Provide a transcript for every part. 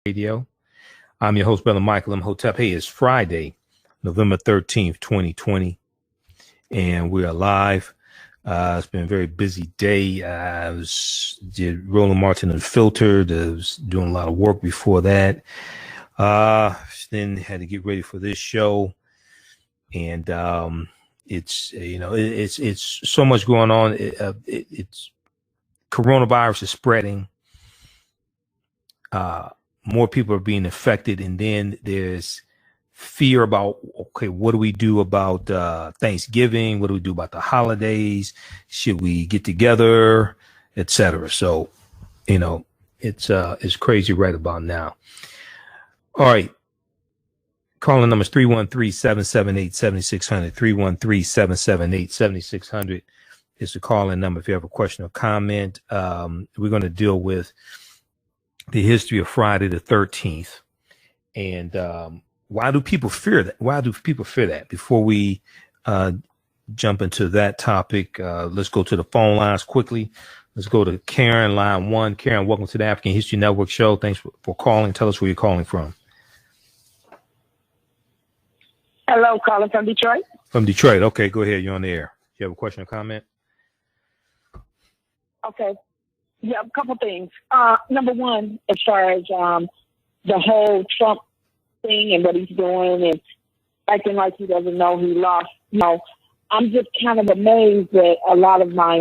Radio. I'm your host, Brother Michael Imhotep. Hey, it's Friday, November 13th, 2020, and we're live. It's been a very busy day. I did Roland Martin Unfiltered. I was doing a lot of work before that. Then had to get ready for this show, and it's so much going on. It's coronavirus is spreading. More people are being affected, and then there's fear about, okay, what do we do about Thanksgiving? What do we do about the holidays? Should we get together, etc.? So, it's crazy right about now. All right. Calling numbers 313-778-7600. 313-778-7600 is the call-in number if you have a question or comment. We're going to deal with the history of Friday the 13th. And why do people fear that? Before we jump into that topic, let's go to the phone lines quickly. Let's go to Karen, line 1. Karen, welcome to the African History Network show. Thanks for calling. Tell us where you're calling from. Hello, calling from Detroit. From Detroit. Okay, go ahead. You're on the air. Do you have a question or comment? Okay. Yeah, a couple things. Number one, as far as the whole Trump thing and what he's doing and acting like he doesn't know he lost. I'm just kind of amazed that a lot of my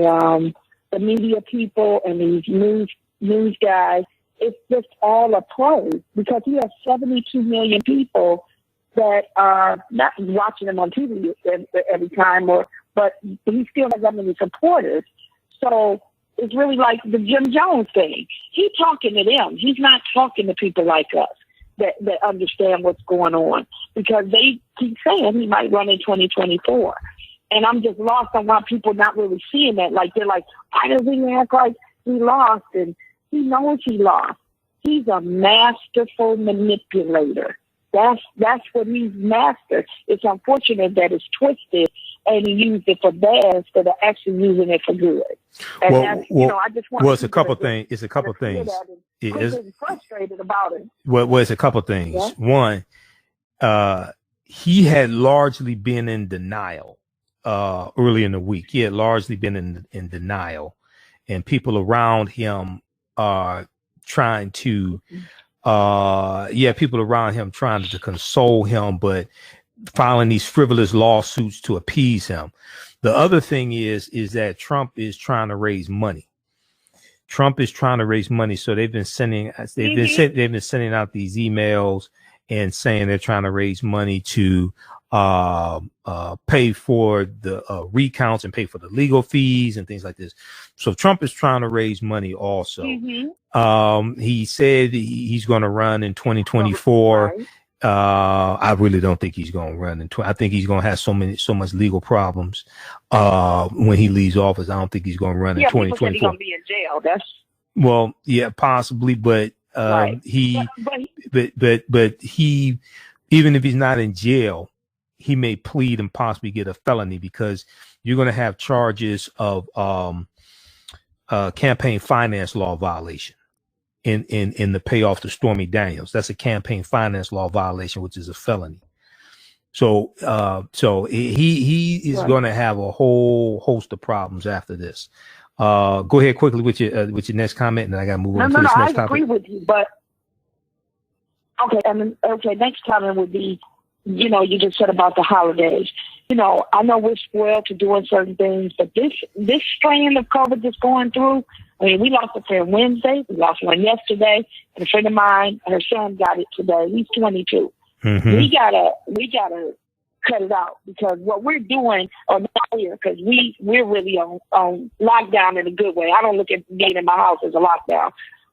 the media people and these news guys, it's just all a play because he has 72 million people that are not watching him on TV every time, but he still has that many supporters. So it's really like the Jim Jones thing. He's talking to them. He's not talking to people like us that understand what's going on because they keep saying he might run in 2024. And I'm just lost on why people not really seeing that. Like, they're like, why does he act like he lost? And he knows he lost. He's a masterful manipulator. That's what he's mastered. It's unfortunate that it's twisted and he used it for bad instead of actually using it for good. And I just want it's a couple things. It's a couple things. He's frustrated about it. Well, it's a couple things. Yeah. One, he had largely been in denial early in the week. He had largely been in denial, and people around him are trying to. People around him trying to console him, but filing these frivolous lawsuits to appease him. The other thing is that Trump is trying to raise money. So they've been sending out these emails and saying they're trying to raise money to pay for the recounts and pay for the legal fees and things like this. So Trump is trying to raise money also. Mm-hmm. He said he's going to run in 2024. Right. I really don't think he's going to run in. I think he's going to have so much legal problems when he leaves office. I don't think he's going to run in 2024. He's going to be in jail. Well, yeah, possibly, but right. he, even if he's not in jail, he may plead and possibly get a felony because you're going to have charges of campaign finance law violation in the payoff to Stormy Daniels. That's a campaign finance law violation, which is a felony. So he is right. Going to have a whole host of problems after this. Go ahead quickly with your next comment, and then I got to move on to this next topic. I agree with you, but okay. Next comment would be, you just said about the holidays. I know we're spoiled to doing certain things, but this strain of COVID that's going through, I mean, we lost a friend Wednesday, we lost one yesterday, and a friend of mine, her son got it today. He's 22. Mm-hmm. We gotta cut it out because what we're doing or not here, because we're really on lockdown in a good way. I don't look at being in my house as a lockdown.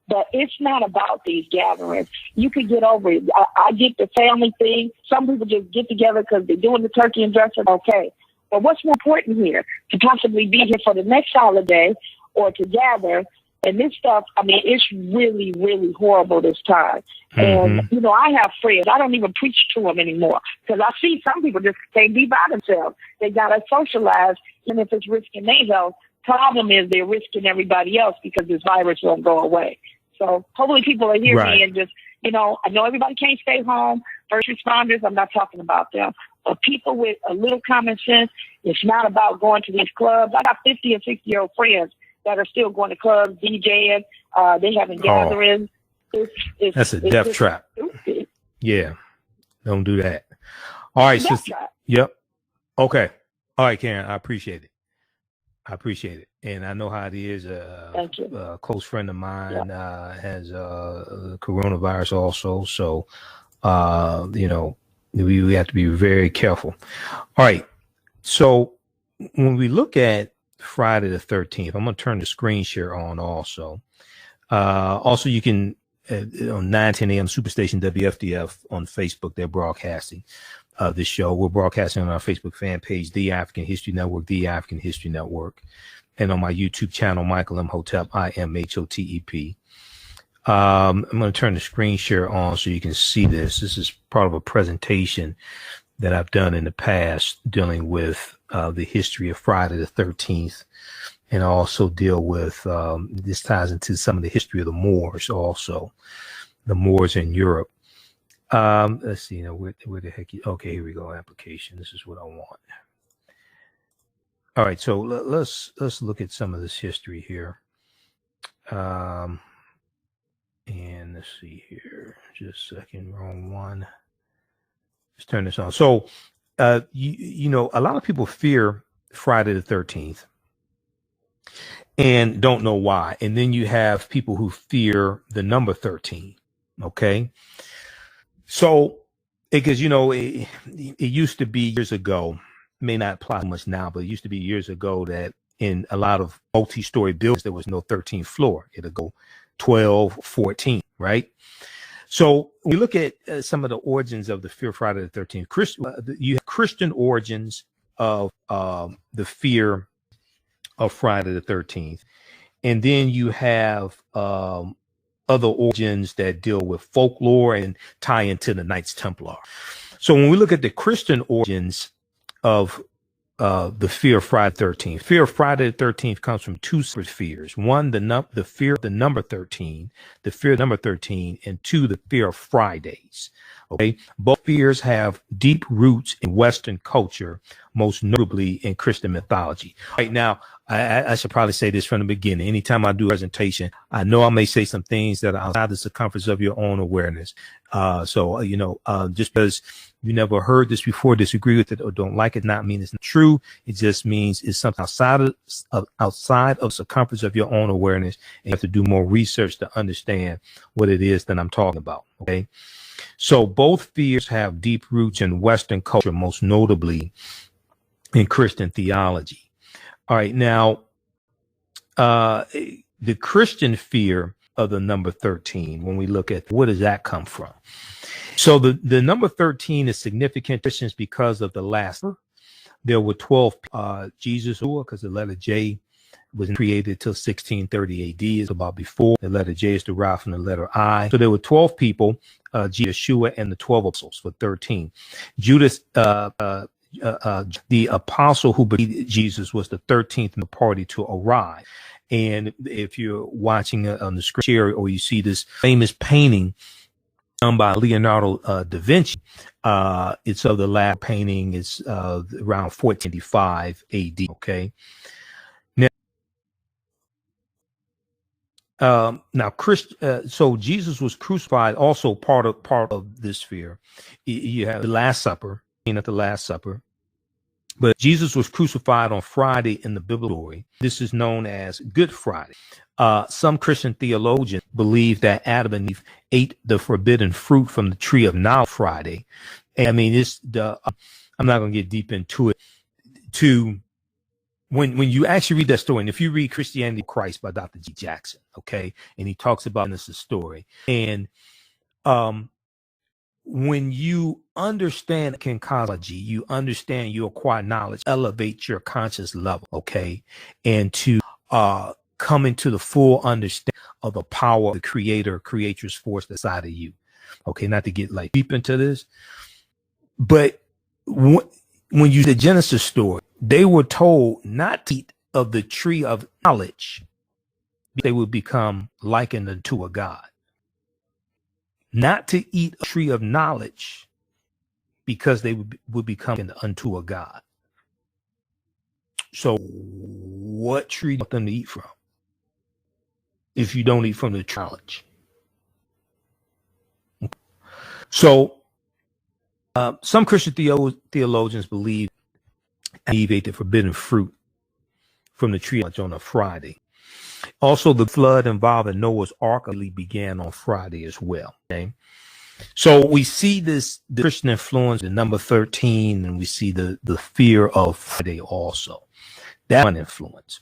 But it's not about these gatherings. You can get over it. I get the family thing. Some people just get together because they're doing the turkey and dressing. Okay. But what's more important here? To possibly be here for the next holiday or to gather. And this stuff, I mean, it's really, really horrible this time. Mm-hmm. And, I have friends. I don't even preach to them anymore because I see some people just can't be by themselves. They got to socialize, even if it's risking their health. Problem is they're risking everybody else because this virus won't go away. So hopefully people will hear Right. me and just, I know everybody can't stay home. First responders, I'm not talking about them. But people with a little common sense, it's not about going to these clubs. I got 50 and 60-year-old friends that are still going to clubs, DJing. They having gatherings. That's a death trap. Stupid. Yeah. Don't do that. All right, sister. Yep. Okay. All right, Karen. I appreciate it. And I know how it is. Thank you. A close friend of mine has coronavirus also. So, we have to be very careful. All right. So when we look at Friday the 13th, I'm going to turn the screen share on also. Also, you can, on 9:10 a.m. Superstation WFDF on Facebook, they're broadcasting this show. We're broadcasting on our Facebook fan page, The African History Network, The African History Network, and on my YouTube channel, Michael Imhotep, IMHOTEP. I'm going to turn the screen share on so you can see this. This is part of a presentation that I've done in the past dealing with the history of Friday the 13th. And I also deal with, this ties into some of the history of the Moors also, the Moors in Europe. Let's see, where the heck, okay, here we go, application. This is what I want. All right, so let's look at some of this history here. And let's see here, just a second, wrong one. Let's turn this on. So, a lot of people fear Friday the 13th. And don't know why. And then you have people who fear the number 13. Okay. So, because, it used to be years ago, may not apply much now, but it used to be years ago that in a lot of multi-story buildings, there was no 13th floor. It'll go 12, 14, right? So we look at some of the origins of the fear of Friday the 13th. You have Christian origins of the fear of Friday the 13th. And then you have other origins that deal with folklore and tie into the Knights Templar. So when we look at the Christian origins of the fear of Friday the 13th, fear of Friday the 13th comes from two separate fears. One, the fear of the number 13, the fear of number 13, and two, the fear of Fridays. Okay, both fears have deep roots in Western culture, most notably in Christian mythology. Right now, I should probably say this from the beginning. Anytime I do a presentation, I know I may say some things that are outside the circumference of your own awareness. So just because you never heard this before, disagree with it, or don't like it, not mean it's not true. It just means it's something outside of circumference of your own awareness, and you have to do more research to understand what it is that I'm talking about. Okay. So both fears have deep roots in Western culture, most notably in Christian theology. All right. Now, the Christian fear of the number 13, when we look at where does that come from? So the number 13 is significant to Christians because of the last. There were 12 Jesus, because the letter J was created till 1630 AD. It's about before. The letter J is derived from the letter I. So there were 12 people, Yeshua and the 12 apostles for 13. Judas, the apostle who believed Jesus, was the 13th in the party to arrive. And if you're watching on the screen here, or you see this famous painting done by Leonardo da Vinci, it's of the last painting. It's around 1485 AD. Okay. So Jesus was crucified. Also part of this fear. You have the Last Supper, at the Last Supper. But Jesus was crucified on Friday in the biblical story. This is known as Good Friday. Some Christian theologians believe that Adam and Eve ate the forbidden fruit from the tree of knowledge Friday. And I mean, I'm not going to get deep into it. When you actually read that story, and if you read Christianity of Christ by Dr. G. Jackson, okay, and he talks about this story, and when you understand cosmology, you understand, you acquire knowledge, elevate your conscious level, okay, and to come into the full understanding of the power of the creator's force inside of you. Okay, not to get like deep into this, but when you the Genesis story, they were told not to eat of the tree of knowledge, they would become likened unto a god. Not to eat a tree of knowledge, because they would become unto a god. So what tree do you want them to eat from if you don't eat from the knowledge? So some Christian theologians believe Eve ate the forbidden fruit from the tree on a Friday. Also, the flood involving Noah's Ark began on Friday as well. Okay, so we see the Christian influence in number 13, and we see the fear of Friday also. That one influence.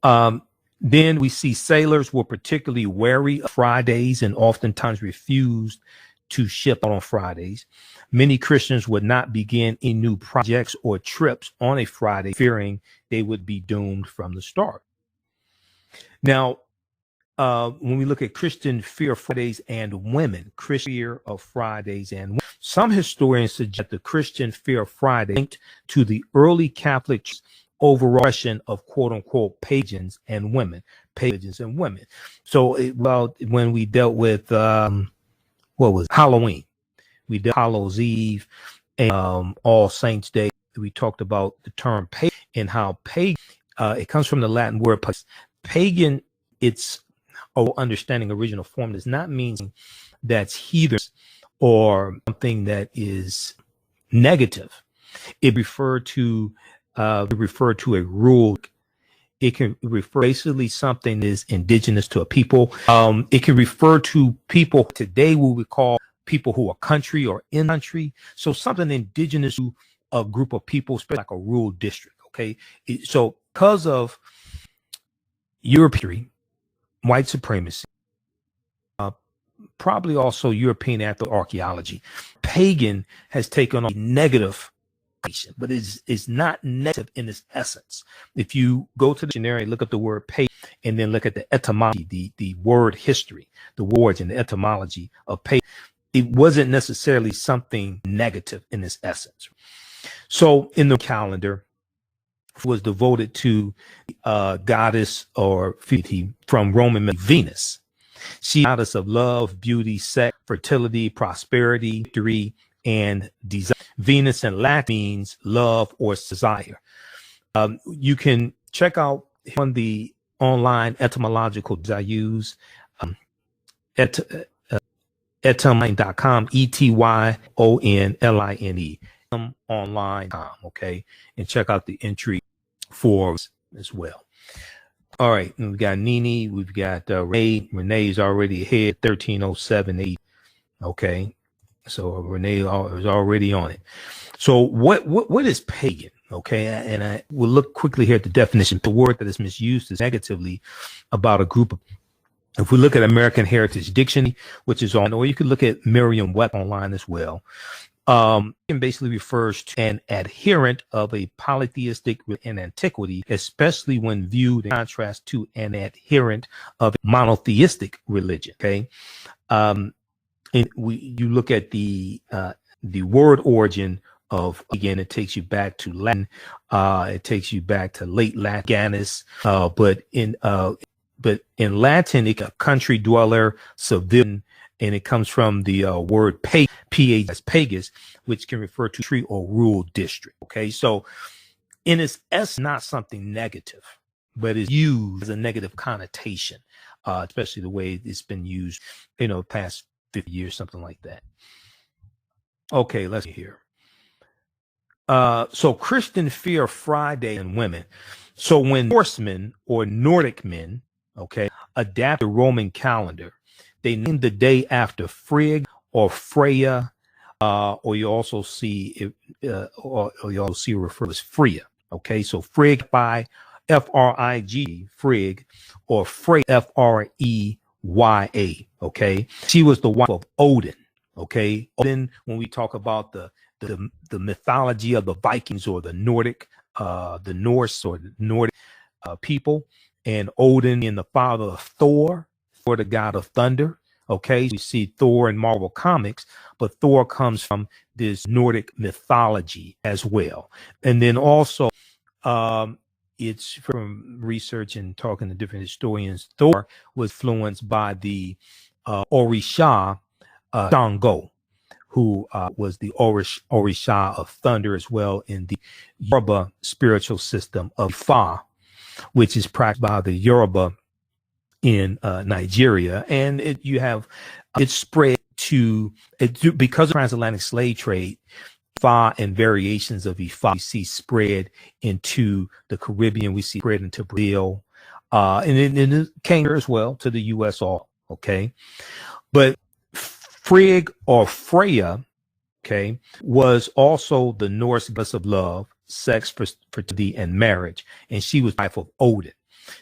Then we see sailors were particularly wary of Fridays and oftentimes refused to ship out on Fridays. Many Christians would not begin any new projects or trips on a Friday, fearing they would be doomed from the start. Now, when we look at Christian fear of Fridays and women, Christian fear of Fridays and women, some historians suggest the Christian fear of Friday linked to the early Catholic overrushing of quote unquote pagans and women. So, when we dealt with Halloween, we did Hallows Eve and All Saints Day. We talked about the term pagan and how pagan it comes from the Latin word pagan. Its understanding original form does not mean that's heathen or something that is negative. It referred to a rule. It can refer basically something that is indigenous to a people. It can refer to people today we would call people who are country or in country. So something indigenous to a group of people, especially like a rural district. Okay, so because of European white supremacy, probably also European archaeology, pagan has taken on a negative, but it's not negative in its essence. If you go to the dictionary, look up the word pagan, and then look at the etymology, the word history, the words and the etymology of pagan, it wasn't necessarily something negative in its essence. So in the calendar was devoted to goddess or deity from Roman Venus. She goddess of love, beauty, sex, fertility, prosperity, victory, and desire. Venus in Latin means love or desire. You can check out on the online etymological I use etymline.com, ETYONLINE, online.com, okay, and check out the entry for as well. All right, and we got Nini, we've got Renee. Renee's already ahead, 13078. Okay, so Renee is already on it. So what is pagan? Okay, and I will look quickly here at the definition. The word that is misused is negatively about a group of. If we look at American Heritage Dictionary, which is on, or you could look at Merriam-Webster online as well. It basically refers to an adherent of a polytheistic in antiquity, especially when viewed in contrast to an adherent of a monotheistic religion. Okay, and you look at the word origin of, again, it takes you back to Latin. It takes you back to late Latinus, but in Latin, it's a country dweller, civilian. And it comes from the word pagus, which can refer to tree or rural district. Okay, so in its essence, not something negative, but it's used as a negative connotation, especially the way it's been used, past 50 years, something like that. Okay, let's see here. So Christian fear of Friday and women. So when Norsemen or Nordic men, okay, adapt the Roman calendar, they named the day after Frigg or Freya, or you also see referred as Freya. Okay, so Frigg by F-R-I-G, Frigg, or Freya, F-R-E-Y-A. Okay, she was the wife of Odin. Okay, Odin. When we talk about the mythology of the Vikings or the Nordic, the Norse or the Nordic people, and Odin being the father of Thor, for the god of thunder. Okay, we see Thor in Marvel Comics, but Thor comes from this Nordic mythology as well. And then also it's from research and talking to different historians. Thor was influenced by the Orisha Shango, who was the Orisha of thunder as well in the Yoruba spiritual system of Ifa, which is practiced by the Yoruba in Nigeria. And it spread because of transatlantic slave trade. Ifa and variations of Ifa we see spread into the Caribbean, we see spread into Brazil, and it came here as well to the U.S. all, okay? But Frigg or Freya, okay, was also the Norse goddess of love, sex, fertility, and marriage, and she was the wife of Odin.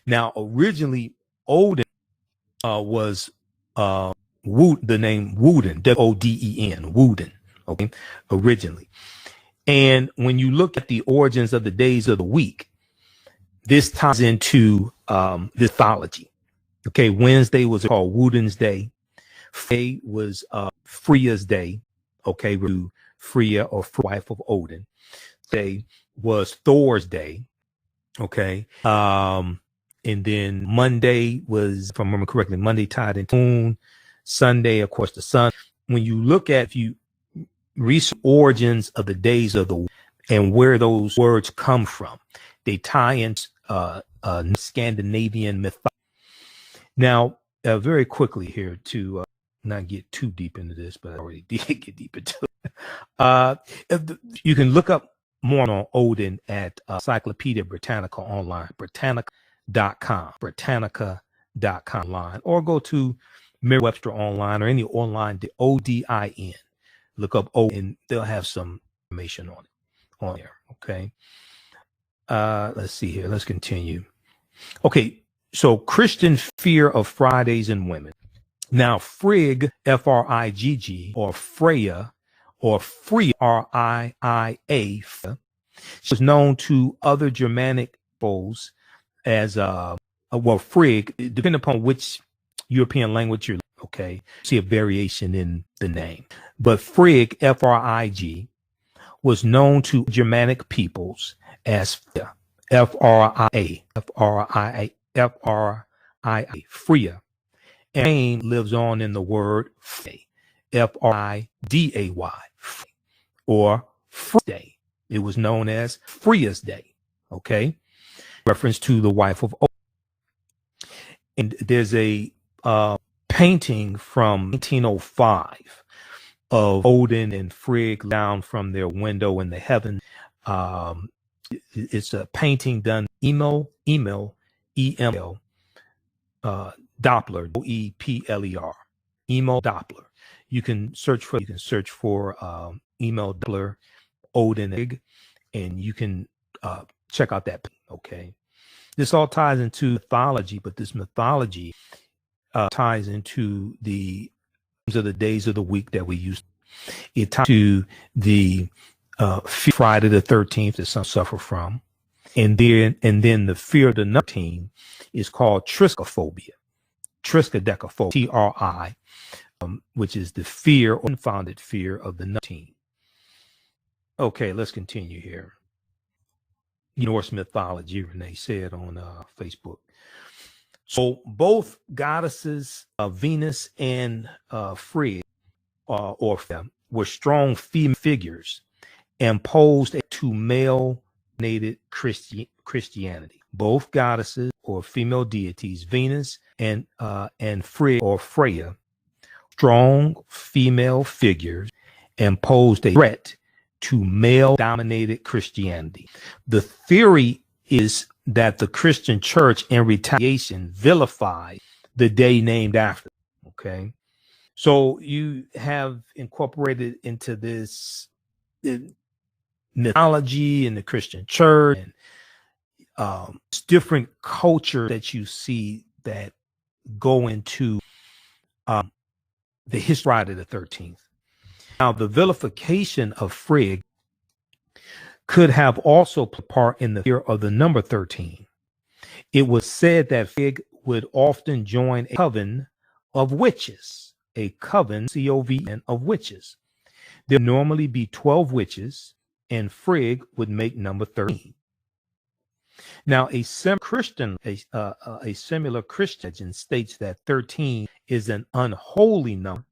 Now, originally, Odin was the name Woden, Woden, Woden, okay, originally. And when you look at the origins of the days of the week, this ties into mythology. Okay, Wednesday was called Woden's Day. Friday was Freya's Day. Okay, Freya or wife of Odin. Day was Thor's Day. Okay. And then Monday was, if I remember correctly, Monday tied into moon. Sunday, of course, the sun. When you look at, if you research origins of the days of the week and where those words come from, they tie into Scandinavian mythology. Now, very quickly here to not get too deep into this, but I already did get deep into it. You can look up more on Odin at Encyclopedia Britannica online, Britannica.com online, or go to Merriam-Webster online or any online, the ODIN. Look up Odin, they'll have some information on there. Okay. Let's see here. Let's continue. Okay. So Christian fear of Fridays and women. Now, Frigg, Frigg, or Freya, or Freya, Riia, was known to other Germanic peoples as Frigg, depending upon which European language you're, okay, see a variation in the name. But Frigg, Frig, was known to Germanic peoples as Fria, Freya. And name lives on in the word Friday, Friday, or Friday. It was known as Freya's Day, okay? Reference to the wife of Odin. And there's a painting from 1905 of Odin and Frigg down from their window in the heaven. It's a painting done Emil Doppler, Doepler, Emil Doppler. You can search for Emil Doppler, Odin, and you can check out that. Okay, this all ties into mythology, but this mythology ties into the days of the week that we use. It ties to the Friday the 13th that some suffer from, and then the fear of the 13th is called Triskaphobia. Triskaidekaphobia, which is the fear, unfounded fear of the 13th. Okay, let's continue here. Norse mythology, Renee said on Facebook. So both goddesses, Venus and Frigg, were strong female figures and posed to male-dominated Christianity. Both goddesses or female deities, Venus and Frigg or Freya, strong female figures and posed a threat to male-dominated Christianity. The theory is that the Christian church, in retaliation, vilified the day named after. Okay, so you have incorporated into this mythology in the Christian church and different culture that you see that go into the history of the 13th. Now, the vilification of Frigg could have also played part in the fear of the number 13. It was said that Frigg would often join a coven of witches, COVN of witches. There would normally be 12 witches, and Frigg would make number 13. Now, a similar Christian legend states that 13 is an unholy number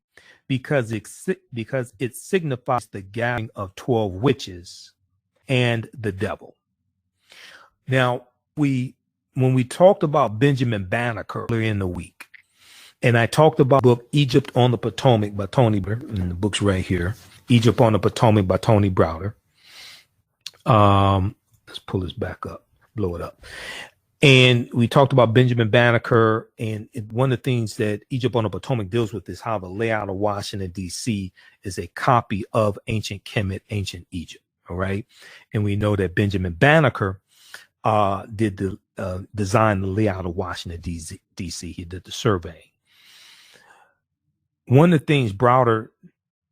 because it signifies the gathering of 12 witches and the devil. Now, when we talked about Benjamin Banneker earlier in the week, and I talked about the book Egypt on the Potomac by Tony Browder, and the book's right here, Egypt on the Potomac by Tony Browder. Let's pull this back up, blow it up. And we talked about Benjamin Banneker, and one of the things that Egypt on the Potomac deals with is how the layout of Washington, D.C. is a copy of ancient Kemet, ancient Egypt, all right? And we know that Benjamin Banneker did the design the layout of Washington, D.C. He did the surveying. One of the things Browder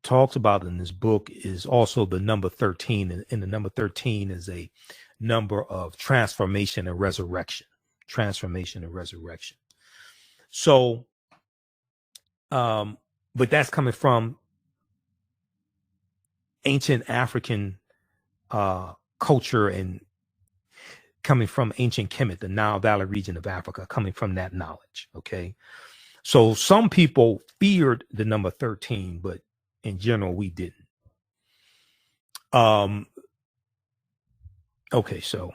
talks about in this book is also the number 13, and the number 13 is a number of transformation and resurrection. So, but that's coming from ancient African culture and coming from ancient Kemet, the Nile Valley region of Africa, coming from that knowledge. Okay. So some people feared the number 13, but in general, we didn't. Okay, so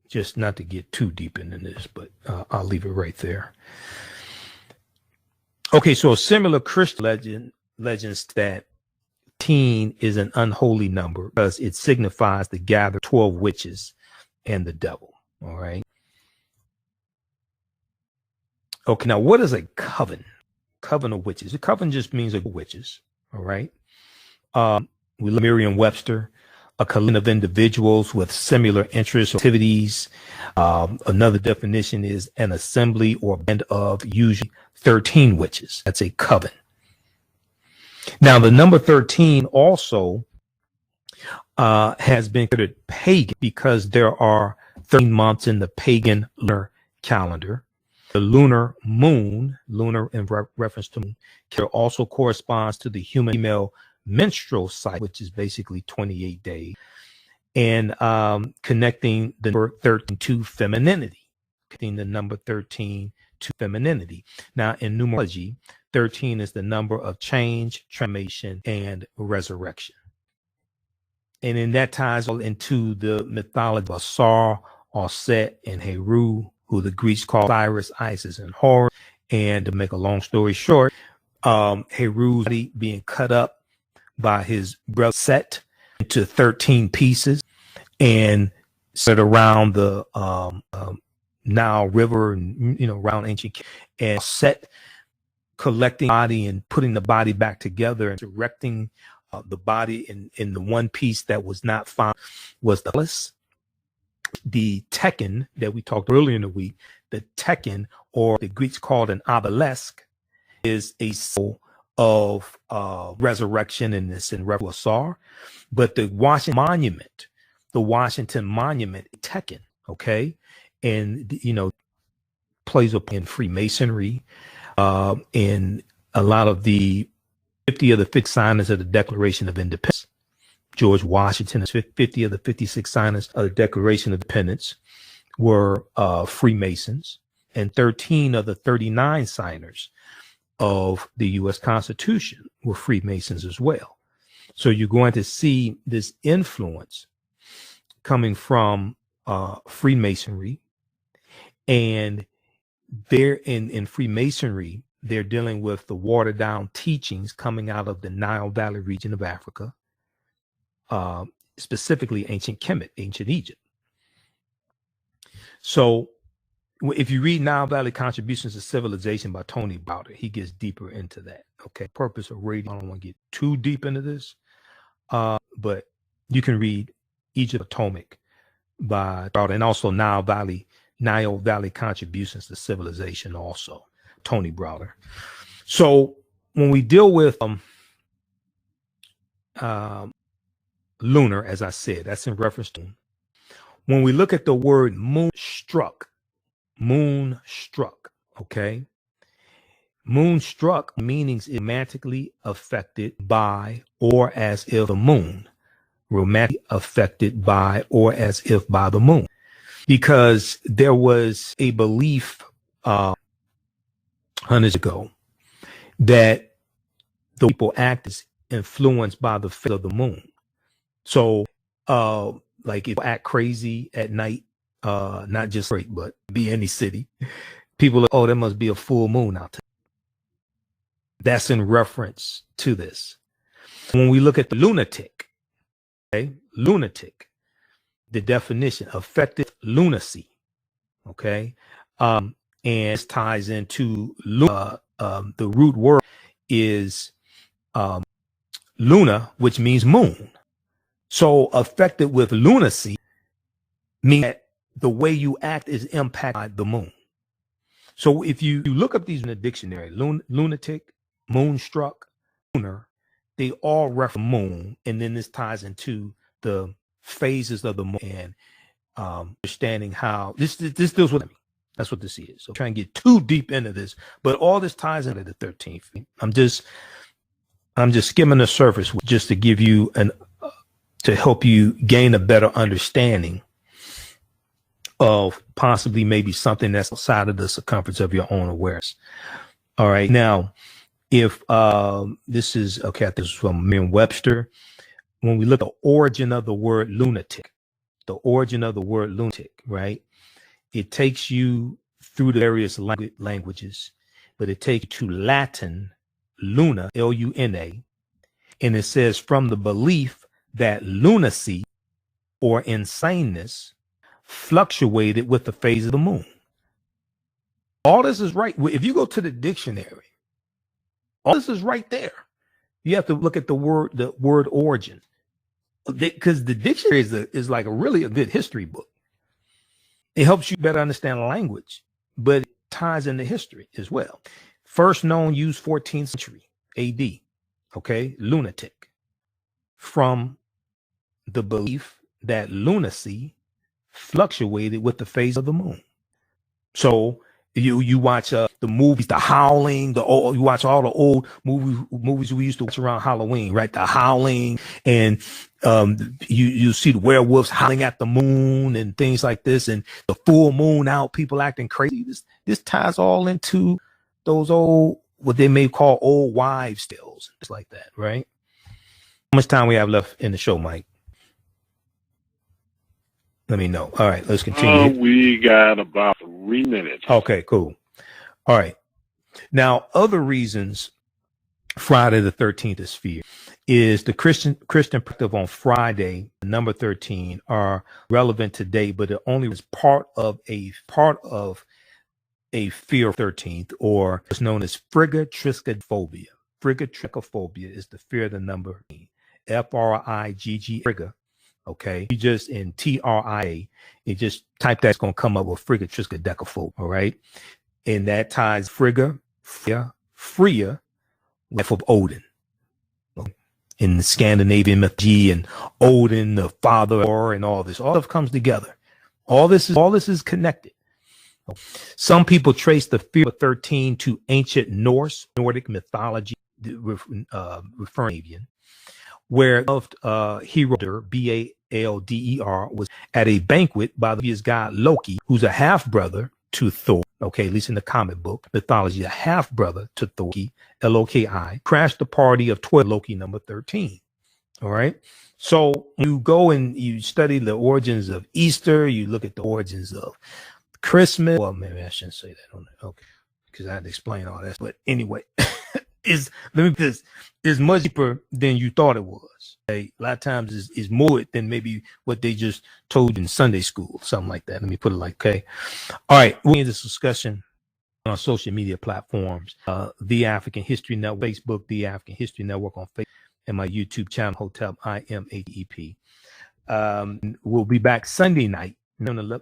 just not to get too deep into this, but I'll leave it right there. Okay, so a similar Christian legends that 13 is an unholy number because it signifies the gather 12 witches and the devil. All right. Okay, now what is a coven? Coven of witches. A coven just means a witches. All right. We look at Merriam-Webster, a collection of individuals with similar interests or activities. Another definition is an assembly or band of usually 13 witches. That's a coven. Now, the number 13 also has been considered pagan because there are 13 months in the pagan lunar calendar. The lunar moon, lunar in reference to moon, also corresponds to the human female menstrual cycle, which is basically 28 days, and connecting the number 13 to femininity, Now, in numerology, 13 is the number of change, transformation, and resurrection. And then that ties into the mythology of Asar, Set, and Heru, who the Greeks call Osiris, Isis, and Horus. And to make a long story short, Heru's body being cut up by his brother Set into 13 pieces and set around the Nile River and around ancient, and Set collecting the body and putting the body back together and directing the body in the one piece that was not found was the Atlas. The Tekken that we talked earlier in the week, the Tekken, or the Greeks called an obelisk, is a symbol of resurrection in this in Asar. But the Washington Monument, Tekken, okay, and plays up in Freemasonry, in a lot of the 50 of the 50 signers of the Declaration of Independence. George Washington is 50 of the 56 signers of the Declaration of Independence were Freemasons, and 13 of the 39 signers of the U.S. Constitution were Freemasons as well. So you're going to see this influence coming from Freemasonry, and they're in Freemasonry, they're dealing with the watered down teachings coming out of the Nile Valley region of Africa. Specifically ancient Kemet, ancient Egypt. So if you read Nile Valley Contributions to Civilization by Tony Browder, he gets deeper into that. Okay, purpose of reading, I don't want to get too deep into this, but you can read Egypt Potomac by Browder, and also Nile Valley Contributions to Civilization, also Tony Browder. So when we deal with lunar, as I said, that's in reference to. When we look at the word moonstruck, okay? Moonstruck meanings romantically affected by or as if the moon. Romantically affected by or as if by the moon. because there was a belief hundreds ago that the people act is influenced by the phase of the moon. So like if you act crazy at night, not just great, but be any city, people are, oh, there must be a full moon out there. That's in reference to this. When we look at the lunatic, okay, lunatic, the definition, affected lunacy, okay, and this ties into the root word is luna, which means moon. So affected with lunacy means that the way you act is impacted by the moon. So if you look up these in the dictionary, lunatic, moonstruck, lunar, they all refer to the moon, and then this ties into the phases of the moon and understanding how this deals with me. That's what this is. So try and get too deep into this, but all this ties into the 13th. I'm just skimming the surface just to give you to help you gain a better understanding of possibly maybe something that's outside of the circumference of your own awareness. All right. Now, if this is okay, this is from Merriam-Webster. When we look at the origin of the word lunatic, right? It takes you through the various languages, but it takes you to Latin, luna, L-U-N-A, and it says from the belief that lunacy or insaneness fluctuated with the phase of the moon. All this is right. If you go to the dictionary, all this is right there. You have to look at the word origin, because the dictionary is like a good history book. It helps you better understand the language, but it ties into history as well. First known use 14th century AD. Okay, lunatic, from the belief that lunacy fluctuated with the phase of the moon. So you watch the movies, The Howling, you watch all the old movies we used to watch around Halloween, right? The Howling, and you see the werewolves howling at the moon and things like this, and the full moon out, people acting crazy. This ties all into those old, what they may call old wives' tales, just like that, right? How much time we have left in the show, Mike? Let me know. All right, let's continue. We got about 3 minutes. Okay, cool. All right. Now, other reasons Friday the 13th is feared is the Christian perspective on Friday, number 13, are relevant today, but it only was part of a fear of 13th, or it's known as Friggatriskadekaiphobia. Friggatriskadekaiphobia is the fear of the number F-R-I-G-G, Frigga. Okay, you just in T-R-I-A, you just type that, it's going to come up with Friggatriskadekaiphobia. All right, and that ties Freya, wife of Odin. In the Scandinavian mythology, and Odin, the father, and all this stuff comes together. All this is connected. Some people trace the fear of 13 to ancient Nordic mythology, referring to where hero Balder was at a banquet by the previous god Loki, who's a half brother to Thor. Okay, at least in the comic book mythology, a half brother to Thor, Loki, crashed the party of 12, Loki number 13. All right. So you go and you study the origins of Easter, you look at the origins of Christmas. Well, maybe I shouldn't say that on it. Okay, because I had to explain all that. But anyway, is much deeper than you thought it was. Okay? A lot of times is more than maybe what they just told you in Sunday school, something like that. Let me put it like, okay. All right, we're in this discussion on social media platforms, The African History Network, Facebook, The African History Network on Facebook, and my YouTube channel, Hotep, IMHEP. We'll be back Sunday night, 9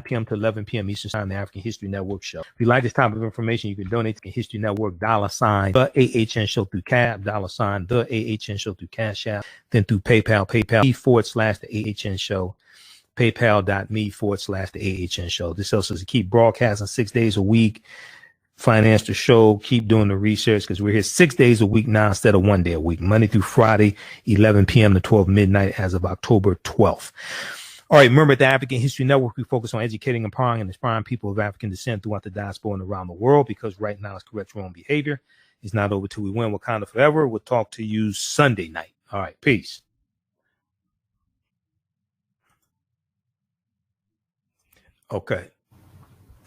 p.m. to 11 p.m. Eastern Time, the African History Network show. If you like this type of information, you can donate to the History Network, $, the AHN show through CAP, $, the AHN show through Cash App, then through PayPal, the AHN show, paypal.me/the AHN show. This helps us to keep broadcasting 6 days a week, finance the show, keep doing the research, because we're here 6 days a week now instead of 1 day a week, Monday through Friday, 11 p.m. to 12 midnight as of October 12th. All right, remember, at the African History Network, we focus on educating, empowering, and inspiring people of African descent throughout the diaspora and around the world, because right now it's correct wrong behavior. It's not over till we win. Wakanda forever. We'll talk to you Sunday night. All right, peace. Okay.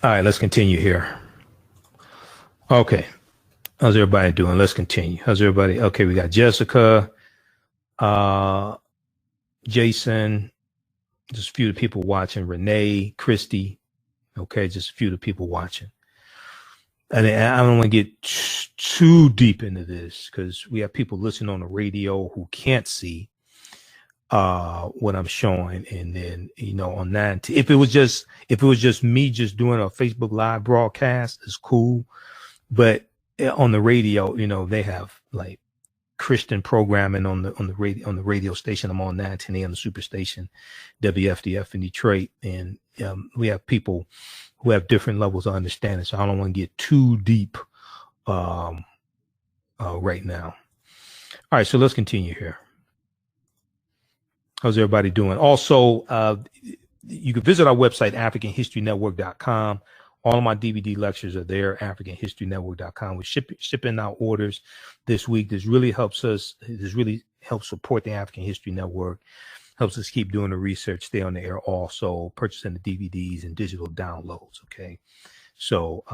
All right, let's continue here. Okay. How's everybody doing? Let's continue. How's everybody? Okay, we got Jessica, Jason, just a few of the people watching, Renee, Christy. Okay, just a few of the people watching. And I don't want to get too deep into this, because we have people listening on the radio who can't see what I'm showing. And then, on 9, if it was just me just doing a Facebook Live broadcast, it's cool. But on the radio, they have like Christian programming on the radio station. I'm on 910 AM, the Superstation, WFDF in Detroit, and we have people who have different levels of understanding. So I don't want to get too deep right now. All right, so let's continue here. How's everybody doing? Also, you can visit our website, AfricanHistoryNetwork.com. All of my DVD lectures are there, AfricanHistoryNetwork.com. We're shipping out orders this week. This really helps support the African History Network, helps us keep doing the research, stay on the air, also purchasing the DVDs and digital downloads. Okay. So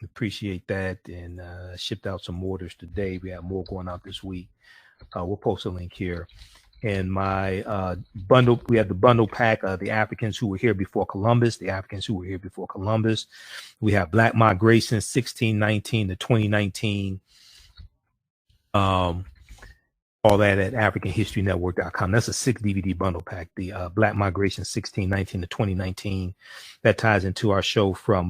appreciate that, and shipped out some orders today. We have more going out this week. We'll post a link here. And my bundle, we have the bundle pack of the Africans who were here before Columbus, We have Black Migration 1619 to 2019. All that at AfricanHistoryNetwork.com. That's a 6 DVD bundle pack. The Black Migration 1619 to 2019. That ties into our show from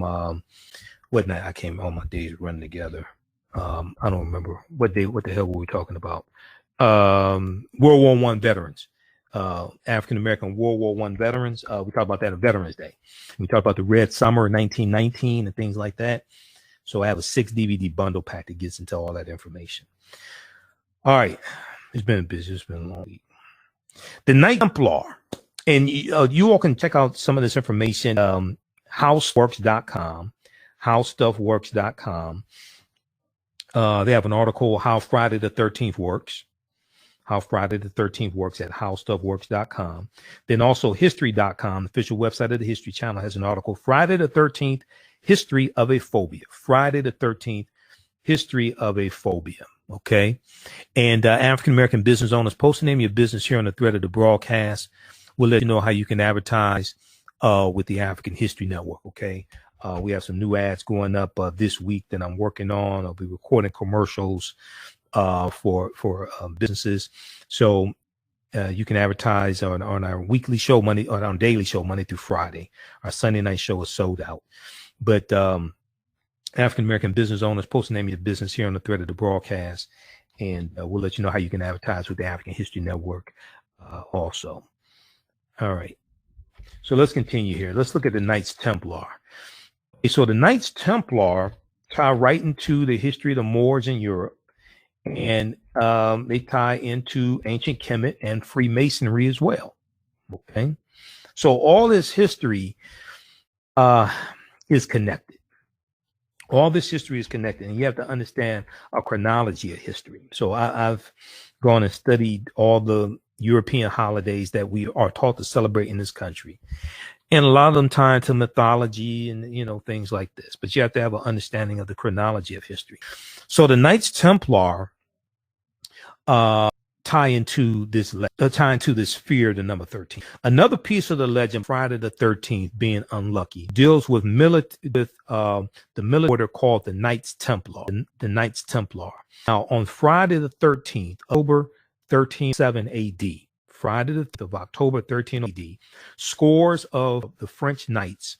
what night? I can't. All my days running together. I don't remember what day. What the hell were we talking about? World War I veterans, African American World War I veterans. We talked about that on Veterans Day. We talked about the Red Summer 1919 and things like that. So I have a 6 DVD bundle pack that gets into all that information. All right, it's been busy. It's been a long week. The Knights Templar, and you all can check out some of this information. HowStuffWorks.com, HowStuffWorks.com. They have an article, How Friday the 13th Works. How Friday the 13th Works at HowStuffWorks.com. Then also History.com, the official website of the History Channel, has an article, Friday the 13th, History of a Phobia. Friday the 13th, History of a Phobia. Okay. And African American business owners, post the name of your business here on the thread of the broadcast. We'll let you know how you can advertise with the African History Network. Okay. We have some new ads going up this week that I'm working on. I'll be recording commercials for businesses. So you can advertise on our weekly show, on our daily show, Monday through Friday. Our Sunday night show is sold out. But African American business owners, post the name of your business here on the thread of the broadcast, and we'll let you know how you can advertise with the African History Network also. All right. So let's continue here. Let's look at the Knights Templar. So the Knights Templar tie right into the history of the Moors in Europe, and they tie into ancient Kemet and Freemasonry as well. Okay, so all this history is connected. All this history is connected, and you have to understand a chronology of history. So I've gone and studied all the European holidays that we are taught to celebrate in this country. And a lot of them tie into mythology and, things like this. But you have to have an understanding of the chronology of history. So the Knights Templar tie into this fear, the number 13. Another piece of the legend, Friday the 13th being unlucky, deals with the military order called the Knights Templar. The Knights Templar. Now, on Friday the 13th, October 1307 AD, Friday the 5th of October 13 AD, scores of the French Knights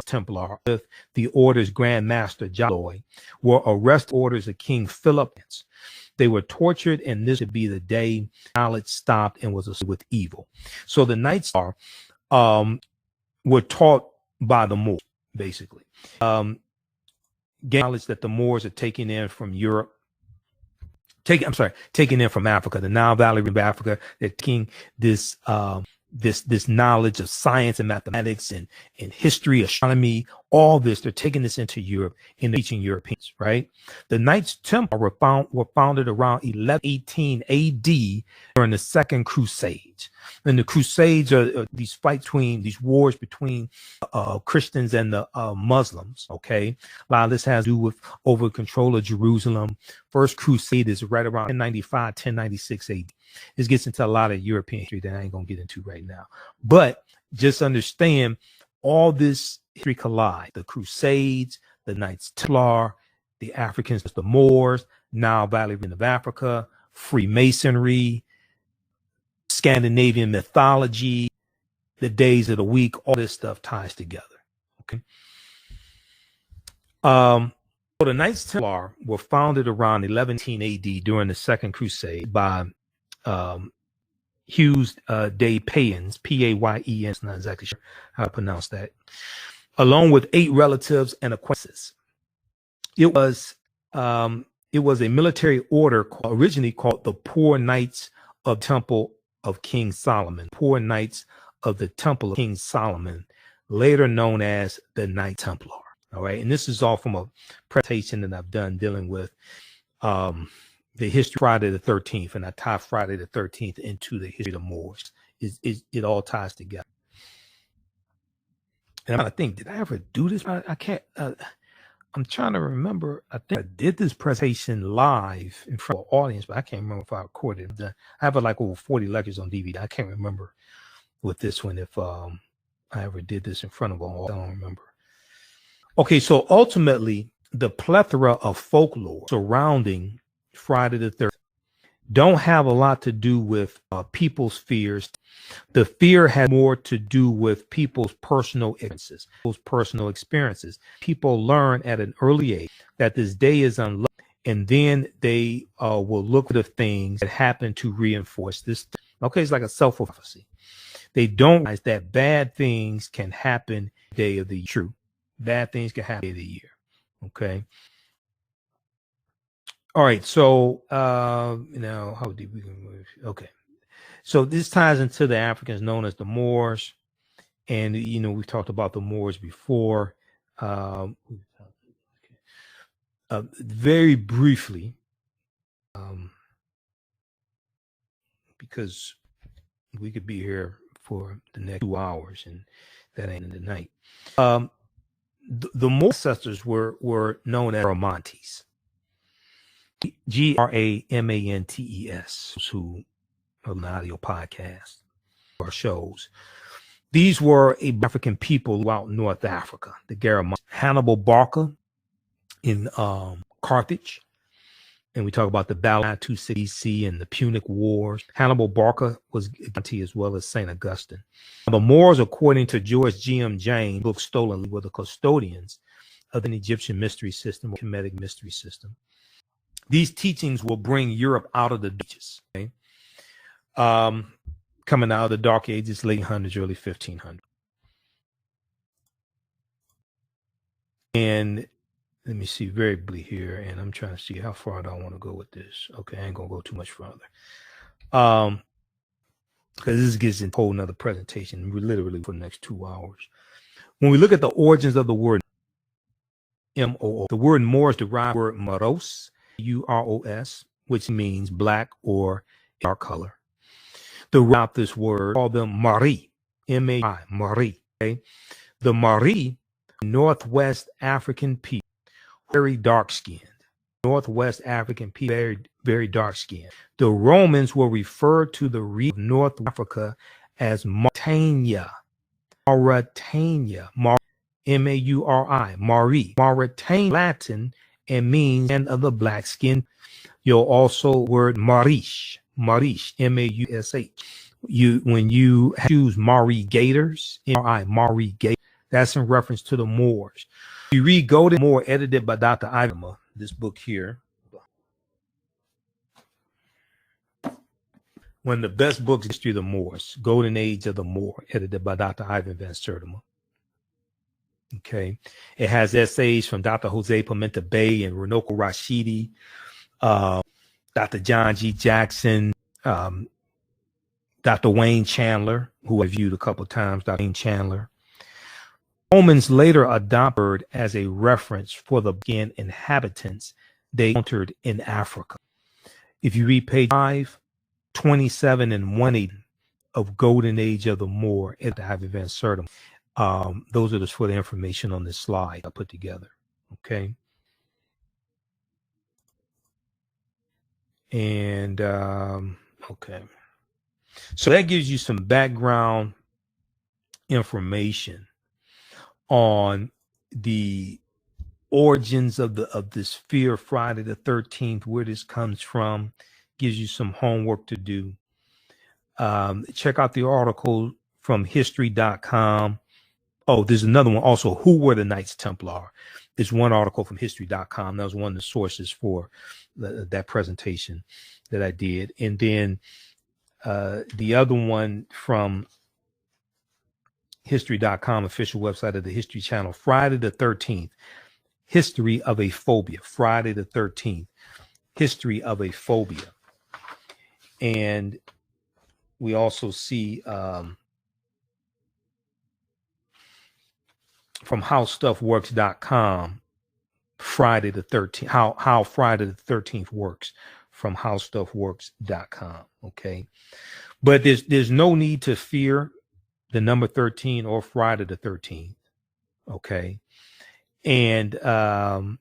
Templar with the order's Grand Master Jaloy were arrested orders of King Philip. They were tortured, and this would be the day knowledge stopped and was associated with evil. So the Knights were taught by the Moors, basically. Knowledge that the Moors are taking in from Europe, taking in from Africa, the Nile Valley of Africa. They're taking this this knowledge of science and mathematics and history, astronomy, all this. They're taking this into Europe and teaching Europeans, right? The Knights Templar were founded around 1118 AD during the Second Crusade. And the Crusades are these fights between these wars between Christians and the Muslims. Okay, a lot of this has to do with over control of Jerusalem. First Crusade is right around 1095, 1096 AD. This gets into a lot of European history that I ain't gonna get into right now. But just understand all this history collide. The Crusades, the Knights Templar, the Africans, the Moors, Nile Valley of Africa, Freemasonry, Scandinavian mythology, the days of the week, all this stuff ties together. Okay. So the Knights Templar were founded around 1118 AD during the Second Crusade by Hughes de Payens, P-A-Y-E-N, not exactly sure how to pronounce that, along with 8 relatives and acquaintances. It was a military order originally called the Poor Knights of Temple of King Solomon, Poor Knights of the Temple of King Solomon, later known as the Knight Templar. All right, and this is all from a presentation that I've done dealing with the history of Friday the 13th, and I tie Friday the 13th into the history of the Moors. It all ties together. And I'm trying to think, did I ever do this? I can't. I'm trying to remember. I think I did this presentation live in front of an audience, but I can't remember if I recorded it. I have like over 40 lectures on DVD. I can't remember with this one if I ever did this in front of an audience. I don't remember. Okay, so ultimately, the plethora of folklore surrounding Friday the 13th don't have a lot to do with people's fears. The fear had more to do with people's personal experiences. People learn at an early age that this day is unlucky, and then they will look for the things that happen to reinforce this. Okay, it's like a self-prophecy. They don't realize that bad things can happen day of the year. True, bad things can happen day of the year. Okay. All right, so now how deep we can move? Okay, so this ties into the Africans known as the Moors, and we've talked about the Moors before. Very briefly, because we could be here for the next 2 hours, and that ain't in the night. The Moor ancestors were known as Gramantes. Gramantes, who are an audio podcast or shows. These were African people throughout North Africa, the Garamantes. Hannibal Barca in Carthage, and we talk about the Battle of 260 BC and the Punic Wars. Hannibal Barca was guilty as well as St. Augustine. The Moors, according to George G.M. James' book Stolen, were the custodians of an Egyptian mystery system, or Kemetic mystery system. These teachings will bring Europe out of the ditches, okay? Coming out of the Dark Ages, late 100s, early 1500s. And let me see very briefly here, and I'm trying to see how far do I want to go with this. Okay, I ain't going to go too much further. Because this gets into a whole nother presentation, literally for the next 2 hours. When we look at the origins of the word M-O-O, the word Moor is derived from the word moros, U-R-O-S, which means black or dark color. The root of this word, call them Mari, M-A-I, Mari. Okay? The Mari, Northwest African people, very dark-skinned. Northwest African people, very, very dark-skinned. The Romans will refer to the region of North Africa as Mauritania. Mauritania, M-A-U-R-I, Mari. Mauritania, Latin, and means land of the black skin. You'll also word Marish, M-A-U-S-H. When you choose Mari Gators, M-R-I, Mari Gators, that's in reference to the Moors. You read Golden Moor, edited by Dr. Ivan, this book here. One of the best books in history of the Moors, Golden Age of the Moor, edited by Dr. Ivan Van Sertima. Okay, it has essays from Dr. Jose Pimenta Bay and Runoko Rashidi, Dr. John G. Jackson, Dr. Wayne Chandler, who I viewed a couple of times, Dr. Wayne Chandler. Romans later adopted as a reference for the beginning inhabitants they encountered in Africa. If you read page 527 and 180 of Golden Age of the Moor, I have inserted them. Those are just for the information on this slide I put together. Okay. And okay. So that gives you some background information on the origins of this fear of Friday the 13th, where this comes from. Gives you some homework to do. Check out the article from history.com. Oh, there's another one also. Who were the Knights Templar? There's one article from history.com. That was one of the sources for that presentation that I did. And then the other one from history.com, official website of the History Channel, Friday the 13th, History of a Phobia. Friday the 13th, History of a Phobia. And we also see from howstuffworks.com, Friday the 13th, how Friday the 13th works from howstuffworks.com. Okay. But there's no need to fear the number 13 or Friday the 13th. Okay. And a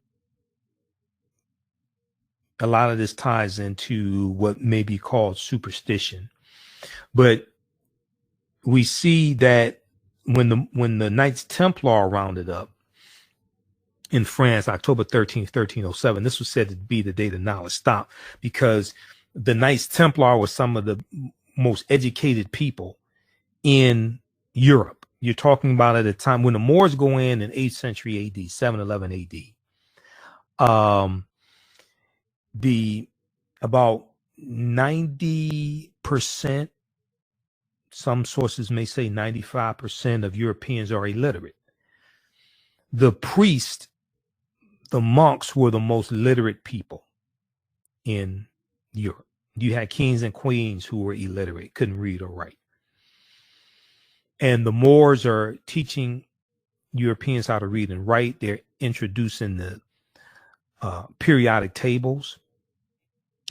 lot of this ties into what may be called superstition. But we see that when the Knights Templar rounded up in France, October 13th, 1307, this was said to be the day the knowledge stopped, because the Knights Templar were some of the most educated people in Europe. You're talking about at a time when the Moors go in 8th century AD, 711 AD. The about 90%, some sources may say 95% of Europeans are illiterate. The priests, the monks were the most literate people in Europe. You had kings and queens who were illiterate, couldn't read or write. And the Moors are teaching Europeans how to read and write. They're introducing the periodic tables.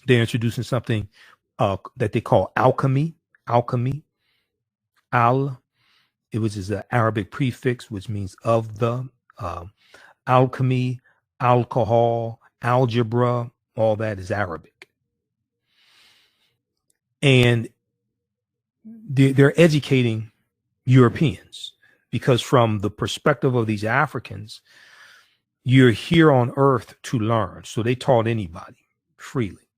They're introducing something that they call alchemy. It was just an Arabic prefix, which means of the. Alchemy, alcohol, algebra, all that is Arabic. And they're educating Europeans, because from the perspective of these Africans, you're here on earth to learn. So they taught anybody freely.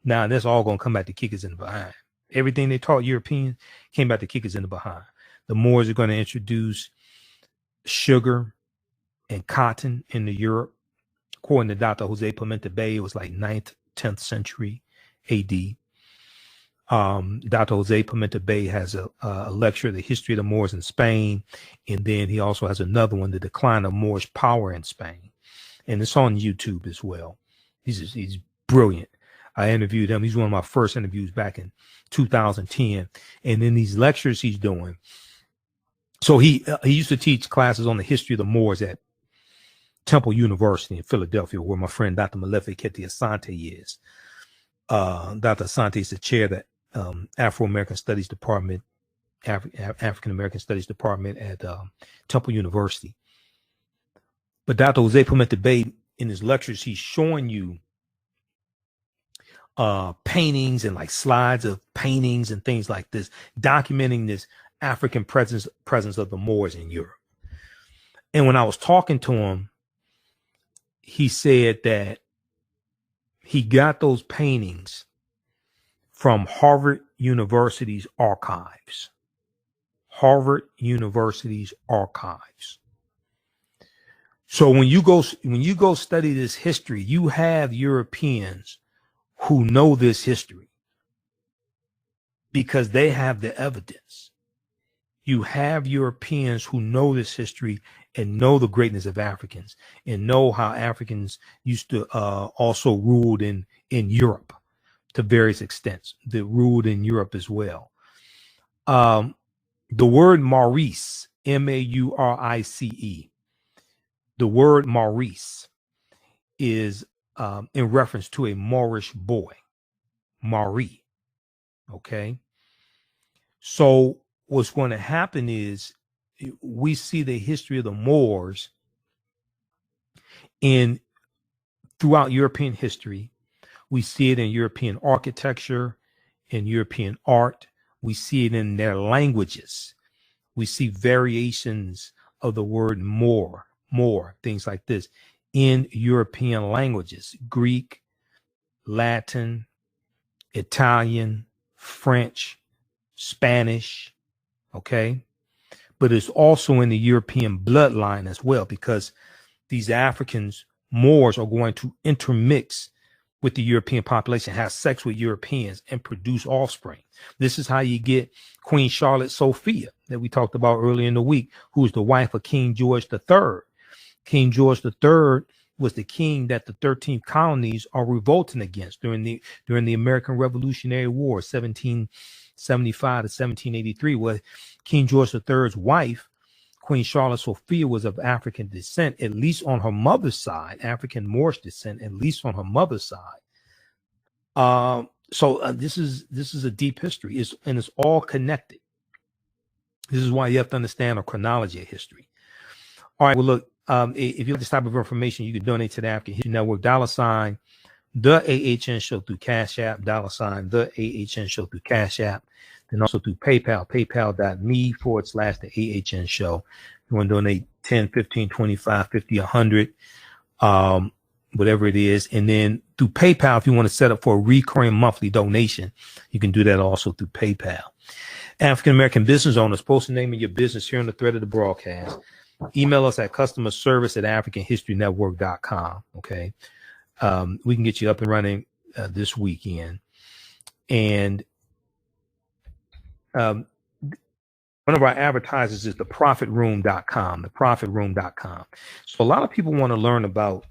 Now, that's all going to come back to kick us in the behind. Everything they taught Europeans came back to kick us in the behind. The Moors are going to introduce sugar and cotton into Europe. According to Dr. Jose Pimenta Bay, it was like 9th, 10th century AD. Dr. Jose Pimenta Bay has a lecture, The History of the Moors in Spain. And then he also has another one, The Decline of Moorish Power in Spain. And it's on YouTube as well. He's brilliant. I interviewed him. He's one of my first interviews back in 2010. And then these lectures he's doing. So he used to teach classes on the history of the Moors at Temple University in Philadelphia, where my friend Dr. Malefikete Asante is. Dr. Asante is the chair of the Afro-American Studies Department, African-American Studies Department at Temple University. But Dr. Jose Pimenta Bay, in his lectures, he's showing you paintings and like slides of paintings and things like this, documenting this African presence of the Moors in Europe. And when I was talking to him, he said that he got those paintings from Harvard University's archives. Harvard University's archives. So when you go study this history, you have Europeans who know this history because they have the evidence. You have Europeans who know this history and know the greatness of Africans and know how Africans used to also ruled in Europe to various extents. They ruled in Europe as well. The word Maurice, Maurice, the word Maurice is in reference to a Moorish boy, Mauri. Okay. So what's going to happen is we see the history of the Moors in throughout European history. We see it in European architecture, in European art. We see it in their languages. We see variations of the word more, things like this in European languages, Greek, Latin, Italian, French, Spanish, okay? But it's also in the European bloodline as well, because these Africans, Moors, are going to intermix with the European population, have sex with Europeans, and produce offspring. This is how you get Queen Charlotte Sophia that we talked about earlier in the week, who is the wife of King George III. King George III was the king that the 13 colonies are revolting against during the American Revolutionary War, 1775 to 1783, where King George III's wife, Queen Charlotte Sophia, was of African descent, at least on her mother's side, African Moorish descent, at least on her mother's side. So this is a deep history, and it's all connected. This is why you have to understand a chronology of history. All right. Well, look, if you like this type of information, you can donate to the African History Network, $ the AHN Show through Cash App, $ the AHN Show through Cash App, then also through PayPal, paypal.me/the AHN Show. You want to donate 10, 15, 25, 50, 100, whatever it is. And then through PayPal, if you want to set up for a recurring monthly donation, you can do that also through PayPal. African American business owners, post the name of your business here on the thread of the broadcast. Email us at customerservice@africanhistorynetwork.com. Okay. We can get you up and running this weekend. And one of our advertisers is theprofitroom.com, theprofitroom.com. So a lot of people want to learn about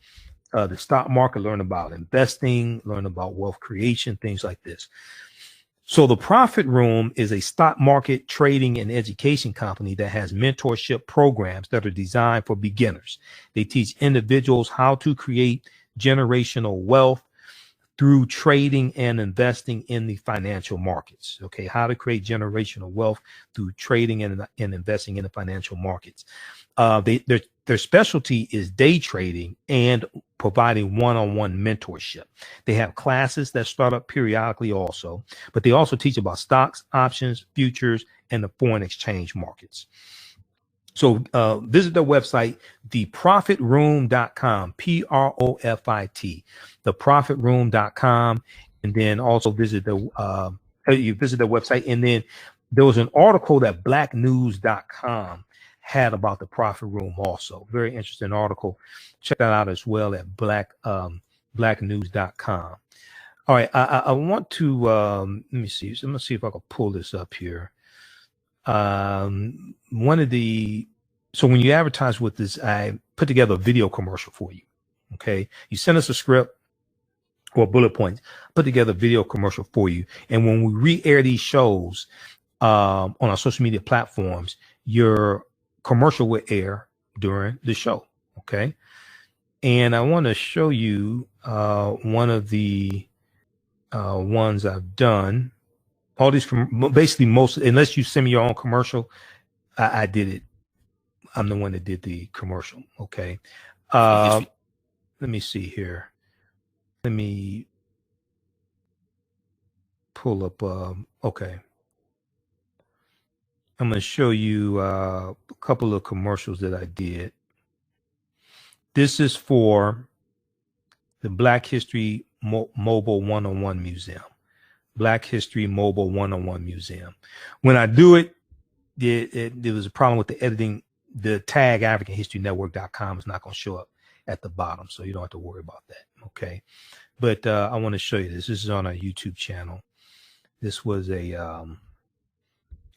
the stock market, learn about investing, learn about wealth creation, things like this. So the Profit Room is a stock market trading and education company that has mentorship programs that are designed for beginners. They teach individuals how to create generational wealth through trading and investing in the financial markets. Okay, how to create generational wealth through trading and investing in the financial markets. Their specialty is day trading and providing one-on-one mentorship. They have classes that start up periodically also, but they also teach about stocks, options, futures, and the foreign exchange markets. So visit their website, theprofitroom.com, PROFIT, theprofitroom.com, and then also visit the website. And then there was an article that blacknews.com had about the Profit Room also. Very interesting article. Check that out as well at blacknews.com. All right, I want to let me see. So I'm gonna see if I can pull this up here. So when you advertise with this, I put together a video commercial for you. Okay, you send us a script or bullet points, put together a video commercial for you, and when we re-air these shows on our social media platforms, your commercial will air during the show. Okay, and I want to show you one of the ones I've done. All these from basically most, unless you send me your own commercial, I did it. I'm the one that did the commercial. Okay. Let me see here. Let me pull up. Okay. I'm going to show you a couple of commercials that I did. This is for the Black History Mobile One-on-One Museum. Black History Mobile One-on-One Museum. When I do it, there was a problem with the editing. The tag AfricanHistoryNetwork.com is not going to show up at the bottom, so you don't have to worry about that. Okay. But I want to show you this. This is on our YouTube channel. This was a,